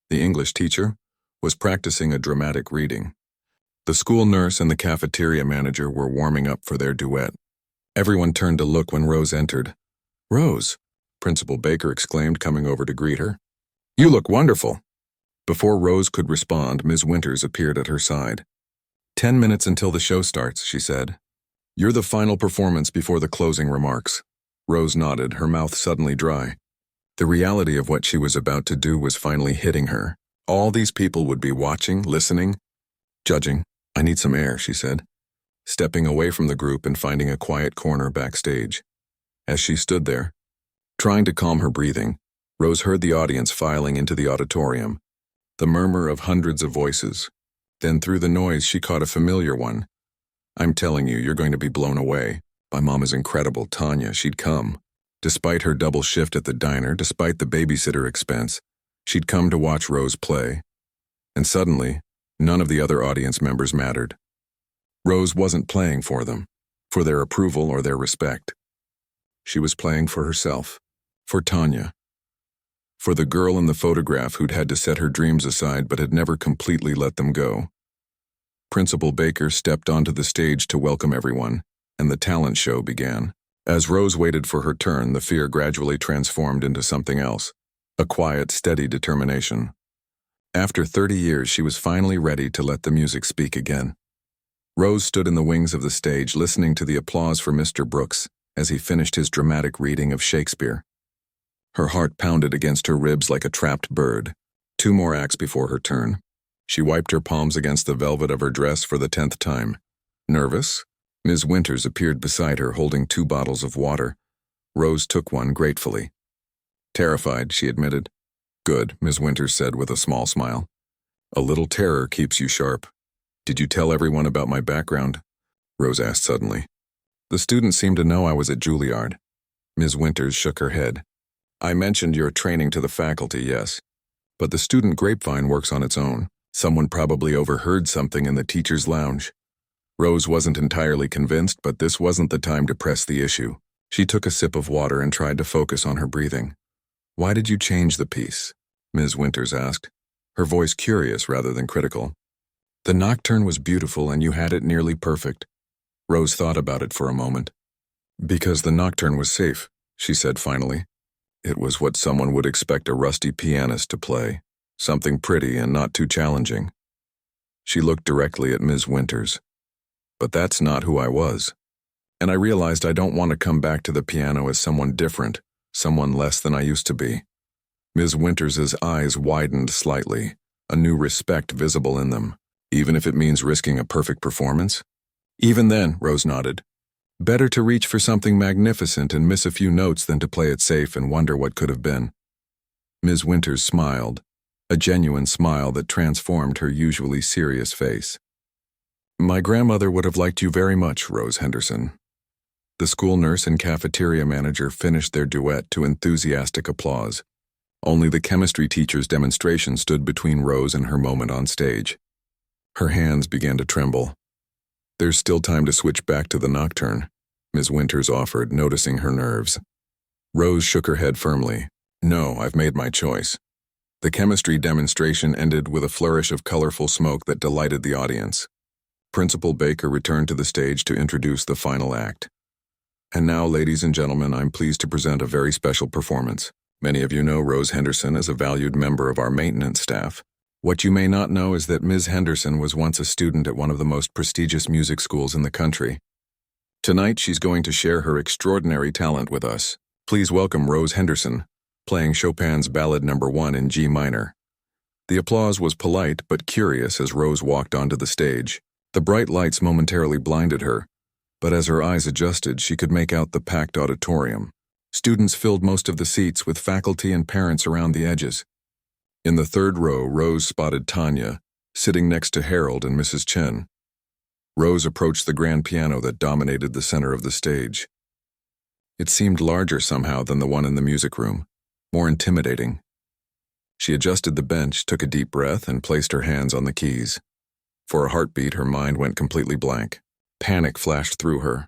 the English teacher, was practicing a dramatic reading. The school nurse and the cafeteria manager were warming up for their duet. Everyone turned to look when Rose entered. "Rose," Principal Baker exclaimed, coming over to greet her. "You look wonderful." Before Rose could respond, Ms. Winters appeared at her side. 10 minutes until the show starts," she said. "You're the final performance before the closing remarks." Rose nodded, her mouth suddenly dry. The reality of what she was about to do was finally hitting her. All these people would be watching, listening, judging. "I need some air," she said, stepping away from the group and finding a quiet corner backstage. As she stood there, trying to calm her breathing, Rose heard the audience filing into the auditorium. The murmur of hundreds of voices. Then through the noise she caught a familiar one. "I'm telling you, you're going to be blown away. My mom is incredible, Tanya. She'd come. Despite her double shift at the diner, despite the babysitter expense, she'd come to watch Rose play." And suddenly, none of the other audience members mattered. Rose wasn't playing for them, for their approval or their respect. She was playing for herself, for Tanya. For the girl in the photograph who'd had to set her dreams aside but had never completely let them go. Principal Baker stepped onto the stage to welcome everyone, and the talent show began. As Rose waited for her turn, the fear gradually transformed into something else, a quiet, steady determination. After 30 years, she was finally ready to let the music speak again. Rose stood in the wings of the stage, listening to the applause for Mr. Brooks as he finished his dramatic reading of Shakespeare. Her heart pounded against her ribs like a trapped bird. 2 more acts before her turn. She wiped her palms against the velvet of her dress for the 10th time. Nervous? Ms. Winters appeared beside her, holding 2 bottles of water. Rose took one gratefully. "Terrified," she admitted. "Good," Ms. Winters said with a small smile. "A little terror keeps you sharp." "Did you tell everyone about my background?" Rose asked suddenly. "The students seemed to know I was at Juilliard." Ms. Winters shook her head. "I mentioned your training to the faculty, yes. But the student grapevine works on its own. Someone probably overheard something in the teacher's lounge." Rose wasn't entirely convinced, but this wasn't the time to press the issue. She took a sip of water and tried to focus on her breathing. "Why did you change the piece?" Ms. Winters asked, her voice curious rather than critical. "The nocturne was beautiful and you had it nearly perfect." Rose thought about it for a moment. "Because the nocturne was safe," she said finally. It was what someone would expect a rusty pianist to play, something pretty and not too challenging. She looked directly at Ms. Winters. "But that's not who I was. And I realized I don't want to come back to the piano as someone different, someone less than I used to be." Ms. Winters' eyes widened slightly, a new respect visible in them. "Even if it means risking a perfect performance?" "Even then," Rose nodded. "Better to reach for something magnificent and miss a few notes than to play it safe and wonder what could have been." Ms. Winters smiled, a genuine smile that transformed her usually serious face. "My grandmother would have liked you very much, Rose Henderson." The school nurse and cafeteria manager finished their duet to enthusiastic applause. Only the chemistry teacher's demonstration stood between Rose and her moment on stage. Her hands began to tremble. "There's still time to switch back to the nocturne," Ms. Winters offered, noticing her nerves. Rose shook her head firmly. "No, I've made my choice." The chemistry demonstration ended with a flourish of colorful smoke that delighted the audience. Principal Baker returned to the stage to introduce the final act. And now, ladies and gentlemen, I'm pleased to present a very special performance. Many of you know Rose Henderson as a valued member of our maintenance staff. What you may not know is that Ms. Henderson was once a student at one of the most prestigious music schools in the country. Tonight, she's going to share her extraordinary talent with us. Please welcome Rose Henderson, playing Chopin's Ballad No. 1 in G minor. The applause was polite but curious as Rose walked onto the stage. The bright lights momentarily blinded her, but as her eyes adjusted, she could make out the packed auditorium. Students filled most of the seats with faculty and parents around the edges. In the third row, Rose spotted Tanya, sitting next to Harold and Mrs. Chen. Rose approached the grand piano that dominated the center of the stage. It seemed larger somehow than the one in the music room, more intimidating. She adjusted the bench, took a deep breath, and placed her hands on the keys. For a heartbeat, her mind went completely blank. Panic flashed through her.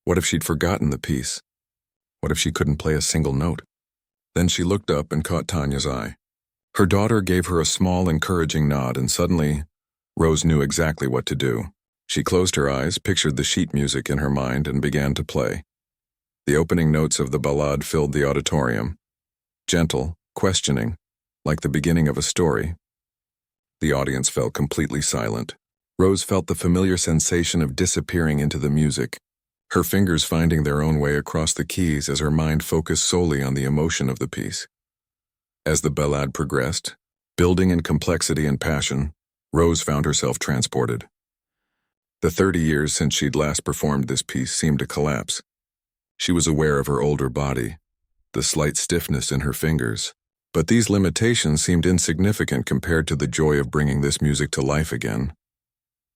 What if she'd forgotten the piece? What if she couldn't play a single note? Then she looked up and caught Tanya's eye. Her daughter gave her a small, encouraging nod, and suddenly, Rose knew exactly what to do. She closed her eyes, pictured the sheet music in her mind, and began to play. The opening notes of the ballade filled the auditorium. Gentle, questioning, like the beginning of a story. The audience fell completely silent. Rose felt the familiar sensation of disappearing into the music, her fingers finding their own way across the keys as her mind focused solely on the emotion of the piece. As the ballade progressed, building in complexity and passion, Rose found herself transported. The 30 years since she'd last performed this piece seemed to collapse. She was aware of her older body, the slight stiffness in her fingers, but these limitations seemed insignificant compared to the joy of bringing this music to life again.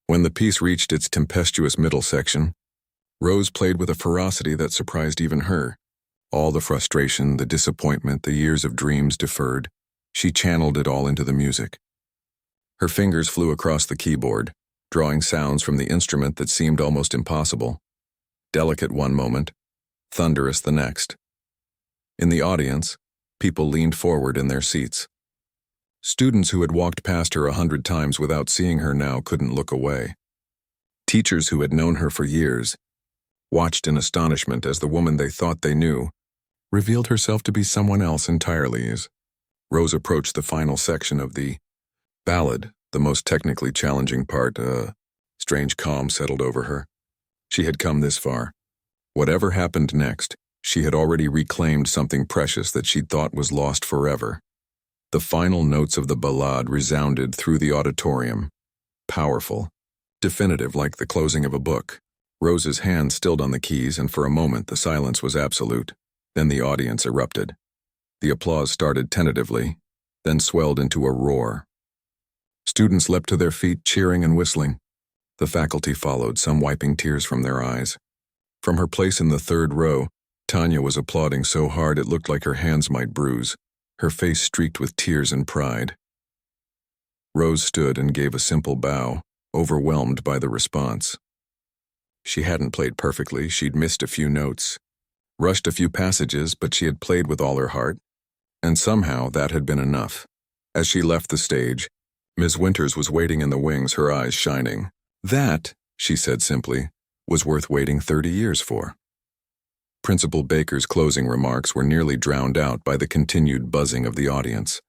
When the piece reached its tempestuous middle section, Rose played with a ferocity that surprised even her. All the frustration, the disappointment, the years of dreams deferred, she channeled it all into the music. Her fingers flew across the keyboard, drawing sounds from the instrument that seemed almost impossible. Delicate one moment, thunderous the next. In the audience, people leaned forward in their seats. Students who had walked past her 100 times without seeing her now couldn't look away. Teachers who had known her for years watched in astonishment as the woman they thought they knew revealed herself to be someone else entirely as Rose approached the final section of the ballad, the most technically challenging part. A strange calm settled over her. She had come this far. Whatever happened next, she had already reclaimed something precious that she'd thought was lost forever. The final notes of the ballade resounded through the auditorium, powerful, definitive like the closing of a book. Rose's hand stilled on the keys, and for a moment the silence was absolute. Then the audience erupted. The applause started tentatively, then swelled into a roar. Students leapt to their feet, cheering and whistling. The faculty followed, some wiping tears from their eyes. From her place in the third row, Tanya was applauding so hard it looked like her hands might bruise, her face streaked with tears and pride. Rose stood and gave a simple bow, overwhelmed by the response. She hadn't played perfectly, she'd missed a few notes, rushed a few passages, but she had played with all her heart, and somehow that had been enough. As she left the stage, Ms. Winters was waiting in the wings, her eyes shining. That, she said simply, was worth waiting 30 years for. Principal Baker's closing remarks were nearly drowned out by the continued buzzing of the audience.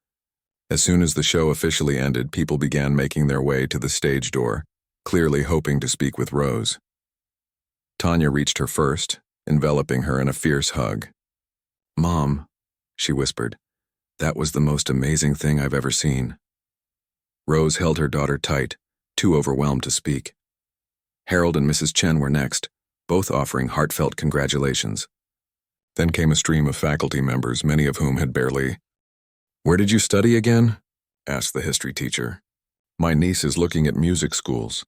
As soon as the show officially ended, people began making their way to the stage door, clearly hoping to speak with Rose. Tanya reached her first, enveloping her in a fierce hug. "Mom," she whispered, "that was the most amazing thing I've ever seen." Rose held her daughter tight, too overwhelmed to speak. Harold and Mrs. Chen were next, both offering heartfelt congratulations. Then came a stream of faculty members, many of whom had barely— "Where did you study again?" asked the history teacher. "My niece is looking at music schools."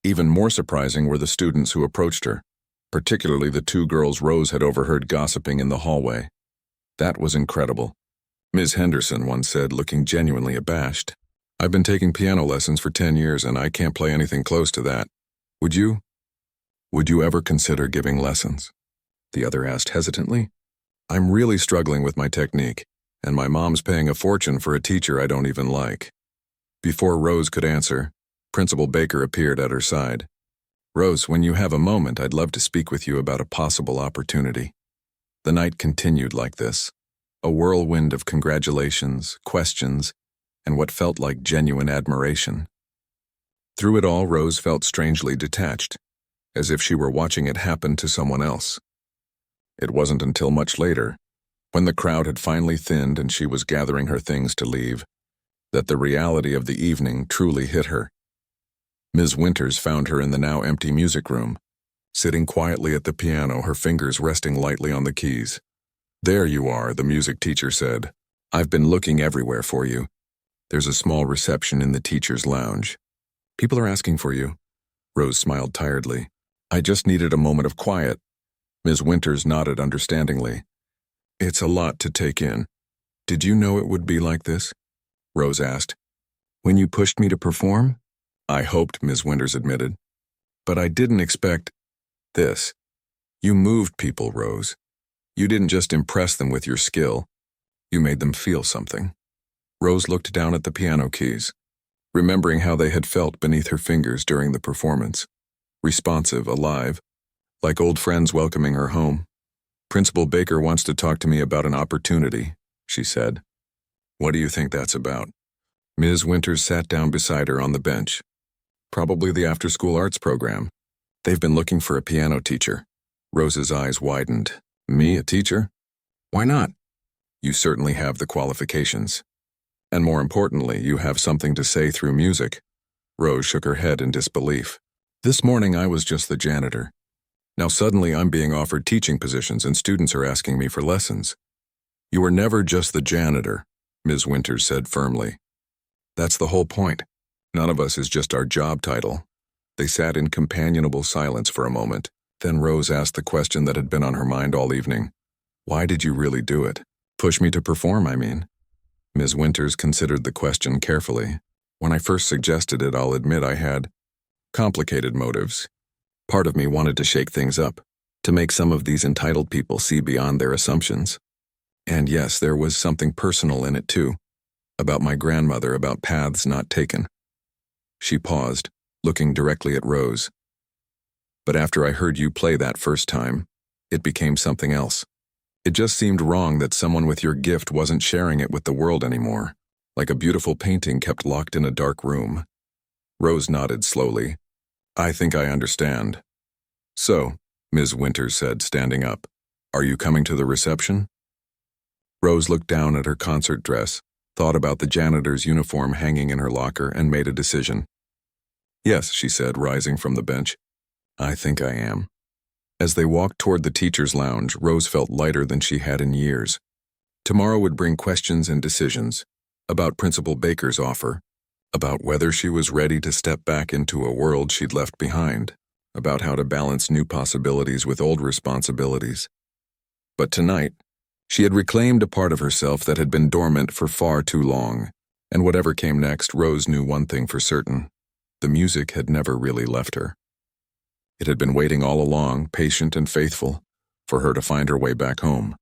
Even more surprising were the students who approached her, particularly the two girls Rose had overheard gossiping in the hallway. That was incredible. Ms. Henderson once said, looking genuinely abashed, "I've been taking piano lessons for 10 years and I can't play anything close to that. Would you ever consider giving lessons?" The other asked hesitantly. "I'm really struggling with my technique. And my mom's paying a fortune for a teacher I don't even like." Before Rose could answer, Principal Baker appeared at her side. "Rose, when you have a moment, I'd love to speak with you about a possible opportunity." The night continued like this, a whirlwind of congratulations, questions, and what felt like genuine admiration. Through it all, Rose felt strangely detached, as if she were watching it happen to someone else. It wasn't until much later, when the crowd had finally thinned and she was gathering her things to leave, that the reality of the evening truly hit her. Ms. Winters found her in the now empty music room, sitting quietly at the piano, her fingers resting lightly on the keys. "There you are," the music teacher said. "I've been looking everywhere for you. There's a small reception in the teacher's lounge. People are asking for you." Rose smiled tiredly. "I just needed a moment of quiet." Ms. Winters nodded understandingly. "It's a lot to take in. Did you know it would be like this?" Rose asked. "When you pushed me to perform?" "I hoped," Ms. Winters admitted. "But I didn't expect this. You moved people, Rose. You didn't just impress them with your skill. You made them feel something." Rose looked down at the piano keys, remembering how they had felt beneath her fingers during the performance. Responsive, alive, like old friends welcoming her home. "Principal Baker wants to talk to me about an opportunity," she said. "What do you think that's about?" Ms. Winters sat down beside her on the bench. "Probably the after-school arts program. They've been looking for a piano teacher." Rose's eyes widened. "Me, a teacher? Why not? You certainly have the qualifications. And more importantly, you have something to say through music." Rose shook her head in disbelief. "This morning I was just the janitor. Now suddenly I'm being offered teaching positions and students are asking me for lessons." "You were never just the janitor," Ms. Winters said firmly. "That's the whole point. None of us is just our job title." They sat in companionable silence for a moment. Then Rose asked the question that had been on her mind all evening. "Why did you really do it? Push me to perform, I mean." Ms. Winters considered the question carefully. "When I first suggested it, I'll admit I had complicated motives. Part of me wanted to shake things up, to make some of these entitled people see beyond their assumptions. And yes, there was something personal in it too, about my grandmother, about paths not taken." She paused, looking directly at Rose. "But after I heard you play that first time, it became something else. It just seemed wrong that someone with your gift wasn't sharing it with the world anymore, like a beautiful painting kept locked in a dark room." Rose nodded slowly. "I think I understand." "So," Ms. Winters said, standing up, "are you coming to the reception?" Rose looked down at her concert dress, thought about the janitor's uniform hanging in her locker, and made a decision. "Yes," she said, rising from the bench. "I think I am." As they walked toward the teacher's lounge, Rose felt lighter than she had in years. Tomorrow would bring questions and decisions about Principal Baker's offer, about whether she was ready to step back into a world she'd left behind, about how to balance new possibilities with old responsibilities. But tonight, she had reclaimed a part of herself that had been dormant for far too long, and whatever came next, Rose knew one thing for certain: the music had never really left her. It had been waiting all along, patient and faithful, for her to find her way back home.